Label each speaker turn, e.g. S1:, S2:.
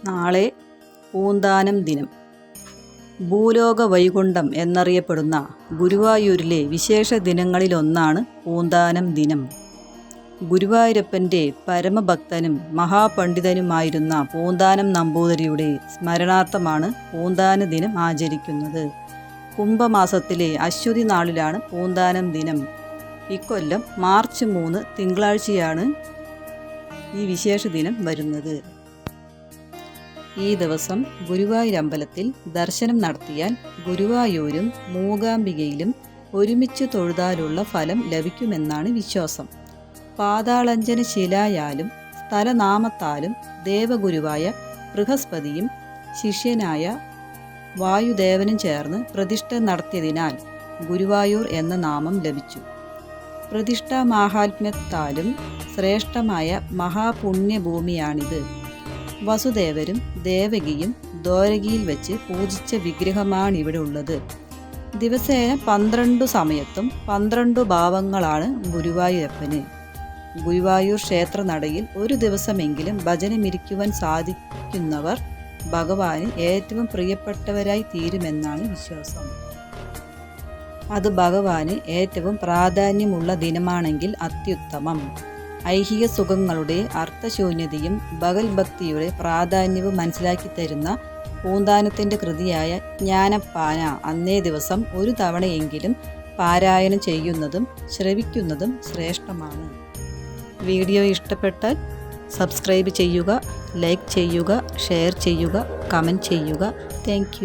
S1: നാളെ പൂന്താനം ദിനം. ഭൂലോക വൈകുണ്ഠം എന്നറിയപ്പെടുന്ന ഗുരുവായൂരിലെ വിശേഷ ദിനങ്ങളിലൊന്നാണ് പൂന്താനം ദിനം. ഗുരുവായൂരപ്പൻ്റെ പരമഭക്തനും മഹാപണ്ഡിതനുമായിരുന്ന പൂന്താനം നമ്പൂതിരിയുടെ സ്മരണാർത്ഥമാണ് പൂന്താന ദിനം ആചരിക്കുന്നത്. കുംഭമാസത്തിലെ അശ്വതി നാളിലാണ് പൂന്താനം ദിനം. ഇക്കൊല്ലം മാർച്ച് 3 തിങ്കളാഴ്ചയാണ് ഈ വിശേഷ ദിനം വരുന്നത്. ഈ ദിവസം ഗുരുവായൂർ അമ്പലത്തിൽ ദർശനം നടത്തിയാൽ ഗുരുവായൂരും മൂകാംബികയിലും ഒരുമിച്ച് തൊഴുതാലുള്ള ഫലം ലഭിക്കുമെന്നാണ് വിശ്വാസം. പാതാളഞ്ജന ശിലായാലും സ്ഥലനാമത്താലും ദേവഗുരുവായ ബൃഹസ്പതിയും ശിഷ്യനായ വായുദേവനും ചേർന്ന് പ്രതിഷ്ഠ നടത്തിയതിനാൽ ഗുരുവായൂർ എന്ന നാമം ലഭിച്ചു. പ്രതിഷ്ഠാ മാഹാത്മ്യത്താലും ശ്രേഷ്ഠമായ മഹാപുണ്യഭൂമിയാണിത്. വസുദേവരും ദേവകിയും ദ്വാരകയിൽ വെച്ച് പൂജിച്ച വിഗ്രഹമാണിവിടെ ഉള്ളത്. ദിവസേന 12 സമയത്തും 12 ഭാവങ്ങളാണ് ഗുരുവായൂരപ്പന്. ഗുരുവായൂർ ക്ഷേത്രനടയിൽ ഒരു ദിവസമെങ്കിലും ഭജനമിരിക്കുവാൻ സാധിക്കുന്നവർ ഭഗവാന് ഏറ്റവും പ്രിയപ്പെട്ടവരായി തീരുമെന്നാണ് വിശ്വാസം. അത് ഭഗവാന് ഏറ്റവും പ്രാധാന്യമുള്ള ദിനമാണെങ്കിൽ അത്യുത്തമം. ഐഹിക സുഖങ്ങളുടെ അർത്ഥശൂന്യതയും ഭഗവത്ഭക്തിയുടെ പ്രാധാന്യവും മനസ്സിലാക്കി തരുന്ന പൂന്താനത്തിൻ്റെ കൃതിയായ ജ്ഞാനപ്പാന അന്നേ ദിവസം ഒരു തവണയെങ്കിലും പാരായണം ചെയ്യുന്നതും ശ്രവിക്കുന്നതും ശ്രേഷ്ഠമാണ്. വീഡിയോ ഇഷ്ടപ്പെട്ടാൽ സബ്സ്ക്രൈബ് ചെയ്യുക, ലൈക്ക് ചെയ്യുക, ഷെയർ ചെയ്യുക, കമൻറ്റ് ചെയ്യുക. താങ്ക്